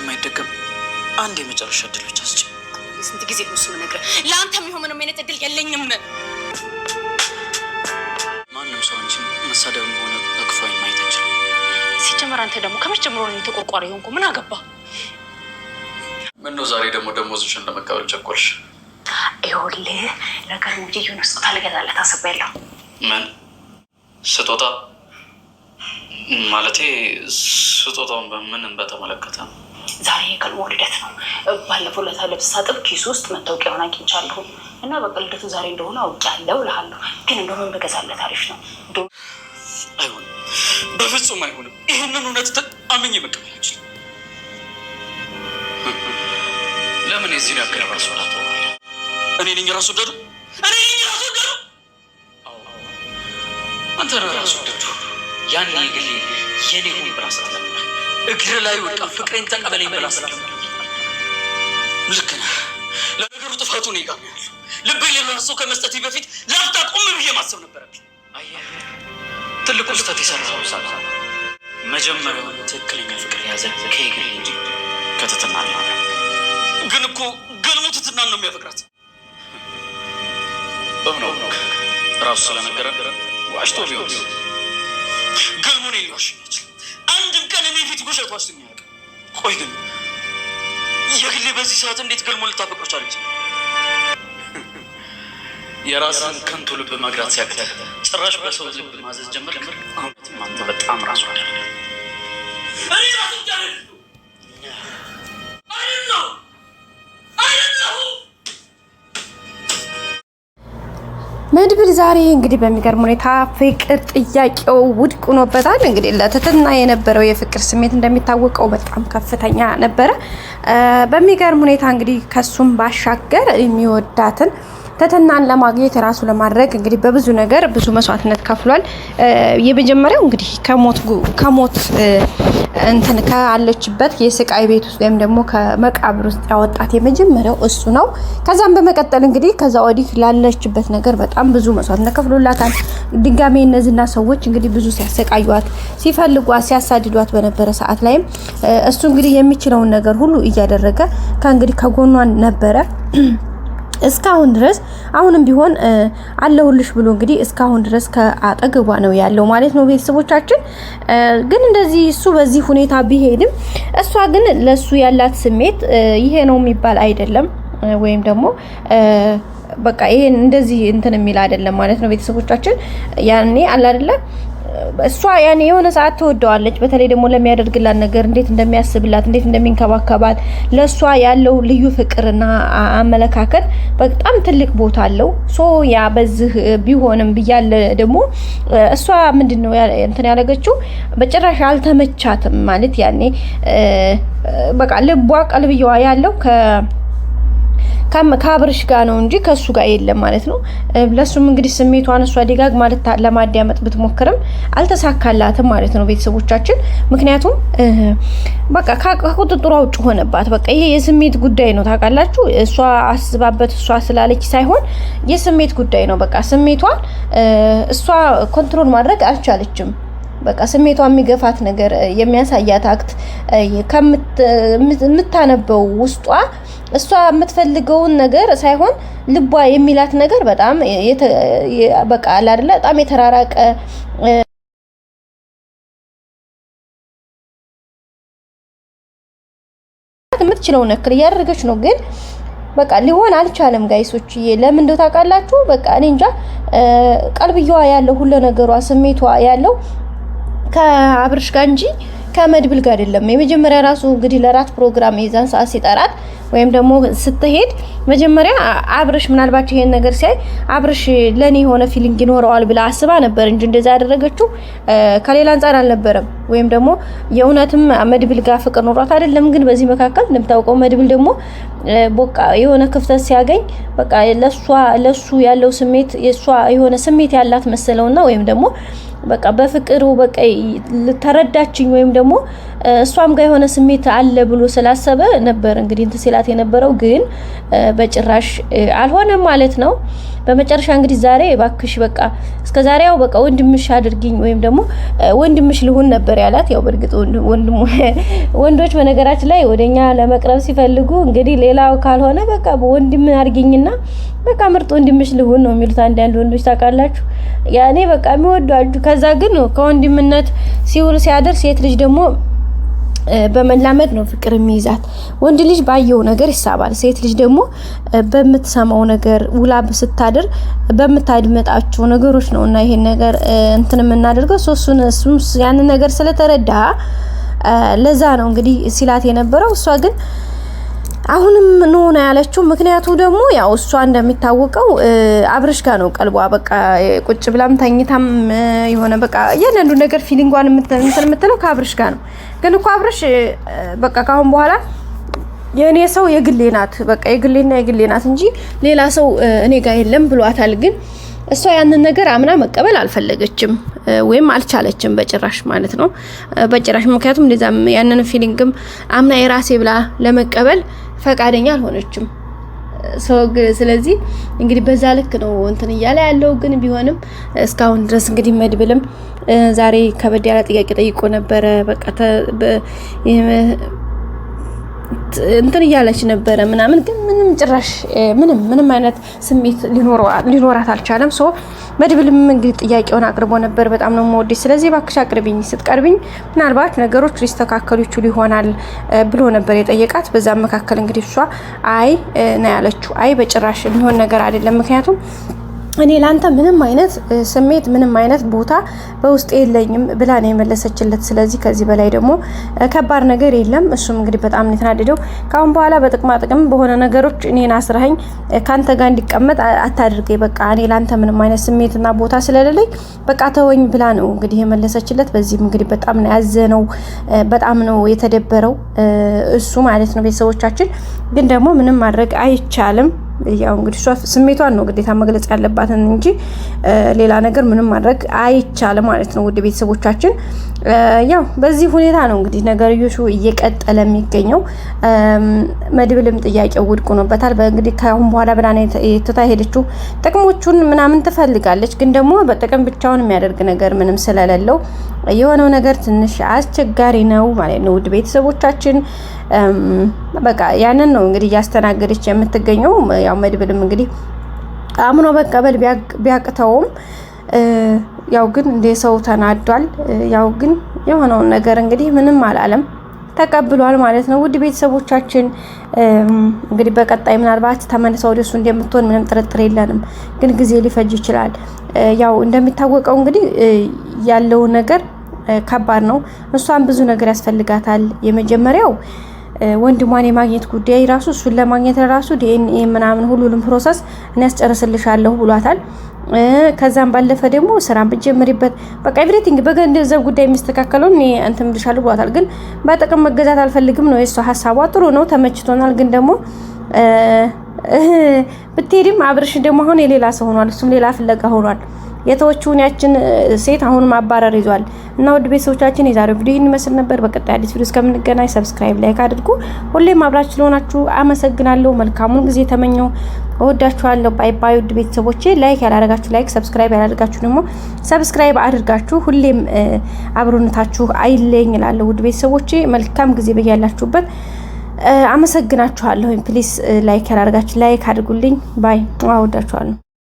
ስለማይደገም አንድ የመጨረሻ እድል ብቻ ስጪ። ስንት ጊዜ ነው እሱ የምነግርህ? ለአንተም ይሆን ምንም አይነት እድል የለኝም። ማንም ሰው አንቺን መሳደብም ሆነ በክፉ ዓይን ማየት አይችልም። ሲጀመር አንተ ደግሞ ከመቼ ጀምሮ ነው የተቆርቋሪ ሆንኩ? ምን አገባ? ምነው ዛሬ ደግሞ ደሞዝሽን ለመቀበል ቸኮልሽ? ይኸውልህ ነገር እንጂ የሆነ ስጦታ ልገዛለት አስቤያለሁ። ምን ስጦታ? ማለቴ ስጦታውን በምን በተመለከተ ነው? ዛሬ የቀልቦ ልደት ነው። ባለፈው ለታ ልብስ ሳጥብ ኪስ ውስጥ መታወቂያውን አግኝቻለሁ እና በቃ ልደቱ ዛሬ እንደሆነ አውቄያለሁ እልሃለሁ። ግን እንደሆነ ብገዛለት አሪፍ ነው። አይሆንም፣ በፍጹም አይሆንም። ይህንን እውነት አምኜ መቀበል አልችልም። ለምን የዚህን ያክል ራስ ወዳት ሆናለ? እኔ ነኝ ራስ ወዳዱ? እኔ ነኝ ራስ ወዳዱ? አንተ ነህ ራስ ወዳዱ። ያኔ ግሌ የኔ ሁን ብላ ስላለ እግር ላይ ወድቃ ፍቅሬን ተቀበለኝ ብላ ስላለ ልክ ነህ። ለነገሩ ጥፋቱ እኔ ጋር ነው ያለው። ልቤ ሌላ ሰው ከመስጠቴ በፊት ላፍታ ቆም ብዬ ማሰብ ነበረብኝ። አየህ፣ ትልቁ ስህተት የሰራው ሳላ መጀመሪያውን ትክክለኛ ፍቅር የያዘ ከግሌ እንጂ ከትትና ነው። ግን እኮ ገልሞ ትትናን ነው የሚያፈቅራት። በምነው ራሱ ስለነገረን ዋሽቶ ቢሆን ገልሞ ነው ሊዋሽ ይችላል። አንድም ቀን እኔ ፊት ውሸት ዋሽቶኝ አያውቅም። ቆይ ግን የግሌ በዚህ ሰዓት እንዴት ገልሞ ልታፈቅር ቻለች? የራስን ከንቱ ልብ መግራት ሲያቅተህ ጭራሽ በሰው ልብ ማዘዝ ጀመር። እውነትም አንተ በጣም ራሱ አደረገ። እኔ ራሱ መድብል ዛሬ እንግዲህ በሚገርም ሁኔታ ፍቅር ጥያቄው ውድቅ ሆኖበታል። እንግዲህ ለትትና የነበረው የፍቅር ስሜት እንደሚታወቀው በጣም ከፍተኛ ነበረ። በሚገርም ሁኔታ እንግዲህ ከሱም ባሻገር የሚወዳትን ትትናን ለማግኘት ራሱ ለማድረግ እንግዲህ በብዙ ነገር ብዙ መስዋዕትነት ከፍሏል። የመጀመሪያው እንግዲህ ከሞት እንትን ካለችበት የስቃይ ቤት ውስጥ ወይም ደግሞ ከመቃብር ውስጥ ያወጣት የመጀመሪያው እሱ ነው። ከዛም በመቀጠል እንግዲህ ከዛ ወዲህ ላለችበት ነገር በጣም ብዙ መስዋዕትነት ከፍሎላታል። ድጋሜ እነዚህና ሰዎች እንግዲህ ብዙ ሲያሰቃዩት፣ ሲፈልጓት፣ ሲያሳድዷት በነበረ ሰዓት ላይም እሱ እንግዲህ የሚችለውን ነገር ሁሉ እያደረገ ከእንግዲህ ከጎኗን ነበረ እስካሁን ድረስ። አሁንም ቢሆን አለሁልሽ ብሎ እንግዲህ እስካሁን ድረስ ከአጠገቧ ነው ያለው ማለት ነው። ቤተሰቦቻችን ግን እንደዚህ እሱ በዚህ ሁኔታ ቢሄድም እሷ ግን ለሱ ያላት ስሜት ይሄ ነው የሚባል አይደለም፣ ወይም ደግሞ በቃ ይሄ እንደዚህ እንትን የሚል አይደለም ማለት ነው። ቤተሰቦቻችን ያኔ አለ አይደለ እሷ ያኔ የሆነ ሰዓት ትወደዋለች። በተለይ ደግሞ ለሚያደርግላት ነገር እንዴት እንደሚያስብላት፣ እንዴት እንደሚንከባከባት ለሷ ያለው ልዩ ፍቅርና አመለካከት በጣም ትልቅ ቦታ አለው። ሶ ያ በዚህ ቢሆንም ብያለ ደግሞ እሷ ምንድነው እንትን ያደረገችው በጭራሽ አልተመቻትም ማለት ያኔ በቃ ልቧ ቀልብየዋ ያለው ከአብርሽ ጋር ነው እንጂ ከሱ ጋር የለም ማለት ነው። ለሱም እንግዲህ ስሜቷን እሷ ደጋግ ማለት ለማዳመጥ ብትሞክርም አልተሳካላትም ማለት ነው ቤተሰቦቻችን። ምክንያቱም በቃ ከቁጥጥሯ ውጭ ሆነባት። በቃ ይሄ የስሜት ጉዳይ ነው ታውቃላችሁ። እሷ አስባበት እሷ ስላለች ሳይሆን የስሜት ጉዳይ ነው። በቃ ስሜቷን እሷ ኮንትሮል ማድረግ አልቻለችም። በቃ ስሜቷ የሚገፋት ነገር የሚያሳያት አክት ከምታነበው ውስጧ እሷ የምትፈልገውን ነገር ሳይሆን ልቧ የሚላት ነገር በጣም በቃ አለ አይደለ በጣም የተራራቀ የምትችለው ነክር እያደረገች ነው። ግን በቃ ሊሆን አልቻለም ጋይሶች። ለምን እንደው ታውቃላችሁ? በቃ እኔ እንጃ ቀልብየዋ ያለው ሁሉ ነገሯ ስሜቷ ያለው ከአብርሽ ጋር እንጂ ከመድብል ጋር አይደለም። የመጀመሪያ ራሱ እንግዲህ ለራት ፕሮግራም የዛን ሰዓት ሲጠራት ወይም ደግሞ ስትሄድ መጀመሪያ አብርሽ ምናልባት ይሄን ነገር ሲያይ አብርሽ ለኔ የሆነ ፊሊንግ ይኖረዋል ብላ አስባ ነበር እንጂ እንደዛ ያደረገችው ከሌላ አንፃር አልነበረም። ወይም ደግሞ የእውነትም መድብል ጋር ፍቅር ኖሯት አይደለም። ግን በዚህ መካከል እንደምታውቀው መድብል ደግሞ በቃ የሆነ ክፍተት ሲያገኝ በቃ ለሱ ያለው ስሜት የሷ የሆነ ስሜት ያላት መሰለውና ወይም ደግሞ በቃ በፍቅሩ በቃ ተረዳችኝ ወይም ደግሞ እሷም ጋር የሆነ ስሜት አለ ብሎ ስላሰበ ነበር እንግዲህ እንትን ሲላት የነበረው ግን በጭራሽ አልሆነም ማለት ነው። በመጨረሻ እንግዲህ ዛሬ ባክሽ በቃ እስከዛሬ ያው በቃ ወንድምሽ አድርጊኝ ወይም ደግሞ ወንድምሽ ልሁን ነበር ያላት። ያው በእርግጥ ወንዶች በነገራችን ላይ ወደኛ ለመቅረብ ሲፈልጉ እንግዲህ ሌላው ካልሆነ በቃ ወንድም አድርጊኝና በቃ ምርጥ ወንድምሽ ልሁን ነው የሚሉት አንዳንድ ወንዶች ታውቃላችሁ። ያኔ በቃ የሚወዷችሁ ከዛ ግን ከወንድምነት ሲውል ሲያደር ሴት ልጅ ደግሞ በመላመድ ነው ፍቅር የሚይዛት። ወንድ ልጅ ባየው ነገር ይሳባል። ሴት ልጅ ደግሞ በምትሰማው ነገር ውላ ስታድር በምታድመጣቸው ነገሮች ነውና ይሄን ነገር እንትን የምናደርገው እሱም ያንን ነገር ስለተረዳ ለዛ ነው እንግዲህ ሲላት የነበረው። እሷ ግን አሁንም ኖ ነው ያለችው። ምክንያቱ ደግሞ ያው እሷ እንደሚታወቀው አብርሽ ጋር ነው ቀልቧ። በቃ ቁጭ ብላም ተኝታም የሆነ በቃ እያንዳንዱ ነገር ፊሊንጓን የምትለው ከአብርሽ ጋር ነው። ግን እኮ አብርሽ በቃ ካሁን በኋላ የኔ ሰው የግሌ ናት፣ በቃ የግሌና የግሌ ናት እንጂ ሌላ ሰው እኔ ጋር የለም ብሏታል። ግን እሷ ያንን ነገር አምና መቀበል አልፈለገችም ወይም አልቻለችም በጭራሽ ማለት ነው። በጭራሽ ምክንያቱም እንደዛም ያንን ፊሊንግም አምና የራሴ ብላ ለመቀበል ፈቃደኛ አልሆነችም። ስለዚህ እንግዲህ በዛ ልክ ነው እንትን እያለ ያለው። ግን ቢሆንም እስካሁን ድረስ እንግዲህ መድብልም ዛሬ ከበድ ያለ ጥያቄ ጠይቆ ነበረ። በቃ እንትን እያለች ነበረ ምናምን ግን ምንም ጭራሽ ምንም አይነት ስሜት ሊኖራት አልቻለም። መድብልም እንግዲህ ጥያቄውን አቅርቦ ነበር። በጣም ነው የምወድሽ፣ ስለዚህ እባክሽ አቅርቢኝ፣ ስትቀርቢኝ ምናልባት ነገሮች ሊስተካከሉ ይችሉ ይሆናል ብሎ ነበር የጠየቃት። በዛ መካከል እንግዲህ እሷ አይ ነው ያለችው። አይ በጭራሽ የሚሆን ነገር አይደለም፣ ምክንያቱም እኔ ላንተ ምንም አይነት ስሜት ምንም አይነት ቦታ በውስጥ የለኝም ብላ ነው የመለሰችለት። ስለዚህ ከዚህ በላይ ደግሞ ከባድ ነገር የለም። እሱም እንግዲህ በጣም ነው የተናደደው። ካሁን በኋላ በጥቅማ ጥቅም በሆነ ነገሮች እኔን አስረኸኝ ካንተ ጋር እንዲቀመጥ አታድርገኝ። በቃ እኔ ላንተ ምንም አይነት ስሜትና ቦታ ስለሌለኝ በቃ ተወኝ ብላ ነው እንግዲህ የመለሰችለት። በዚህም እንግዲህ በጣም ነው ያዘነው፣ በጣም ነው የተደበረው እሱ ማለት ነው። ቤተሰቦቻችን ግን ደግሞ ምንም ማድረግ አይቻልም። ያው እንግዲህ እሷ ስሜቷን ነው ግዴታ መግለጽ ያለባትን እንጂ ሌላ ነገር ምንም ማድረግ አይቻልም ማለት ነው። ውድ ቤተሰቦቻችን ያው በዚህ ሁኔታ ነው እንግዲህ ነገርዮሹ እየቀጠለ የሚገኘው። መድብልም ጥያቄው ውድቅ ሆኖበታል። በእንግዲህ ከአሁን በኋላ ብላ ነው ትታ ሄደችው። ጥቅሞቹን ምናምን ትፈልጋለች፣ ግን ደግሞ በጥቅም ብቻውን የሚያደርግ ነገር ምንም ስለሌለው የሆነው ነገር ትንሽ አስቸጋሪ ነው ማለት ነው። ውድ ቤተሰቦቻችን በቃ ያንን ነው እንግዲህ እያስተናገደች የምትገኘው። ያው መድብልም እንግዲህ አምኖ መቀበል ቢያቅተውም ያው ግን እንደ ሰው ተናዷል። ያው ግን የሆነውን ነገር እንግዲህ ምንም አላለም፣ ተቀብሏል ማለት ነው። ውድ ቤተሰቦቻችን እንግዲህ በቀጣይ ምናልባት ተመልሰው ወደሱ እንደምትሆን ምንም ጥርጥር የለንም፣ ግን ጊዜ ሊፈጅ ይችላል። ያው እንደሚታወቀው እንግዲህ ያለው ነገር ከባድ ነው። እሷን ብዙ ነገር ያስፈልጋታል። የመጀመሪያው ወንድሟን የማግኘት ጉዳይ ራሱ እሱን ለማግኘት ራሱ ዲኤንኤ ምናምን ሁሉንም ፕሮሰስ እኔ ያስጨርስልሻለሁ ብሏታል። ከዛም ባለፈ ደግሞ ስራን ብትጀምሪበት በቃ ኤቭሪቲንግ በገንዘብ ጉዳይ የሚስተካከለው እኔ እንትን ብልሻለሁ ብሏታል። ግን በጥቅም መገዛት አልፈልግም ነው የሷ ሀሳቧ። ጥሩ ነው፣ ተመችቶናል። ግን ደግሞ ብትሄድም አብርሽ ደግሞ አሁን የሌላ ሰው ሆኗል፣ እሱም ሌላ ፍለጋ ሆኗል። የተወቹን ያችን ሴት አሁን ማባረር ይዟል። እና ውድ ቤተሰቦቻችን የዛሬው ቪዲዮ ይመስል ነበር። በቀጣይ አዲስ ቪዲዮ እስከምንገናኝ ሰብስክራይብ፣ ላይክ አድርጉ። ሁሌም አብራችሁ ስለሆናችሁ አመሰግናለሁ። መልካሙን ጊዜ ተመኘው። እወዳችኋለሁ። ባይ ባይ። ውድ ቤተሰቦቼ ላይክ ያላደረጋችሁ ላይክ፣ ሰብስክራይብ ያላደረጋችሁ ደግሞ ሰብስክራይብ አድርጋችሁ ሁሌም አብሮነታችሁ አይለኝ እላለሁ። ውድ ቤተሰቦቼ መልካም ጊዜ በያላችሁበት አመሰግናችኋለሁ። ፕሊስ ላይክ ያላደረጋችሁ ላይክ አድርጉልኝ። ባይ። እወዳችኋለሁ።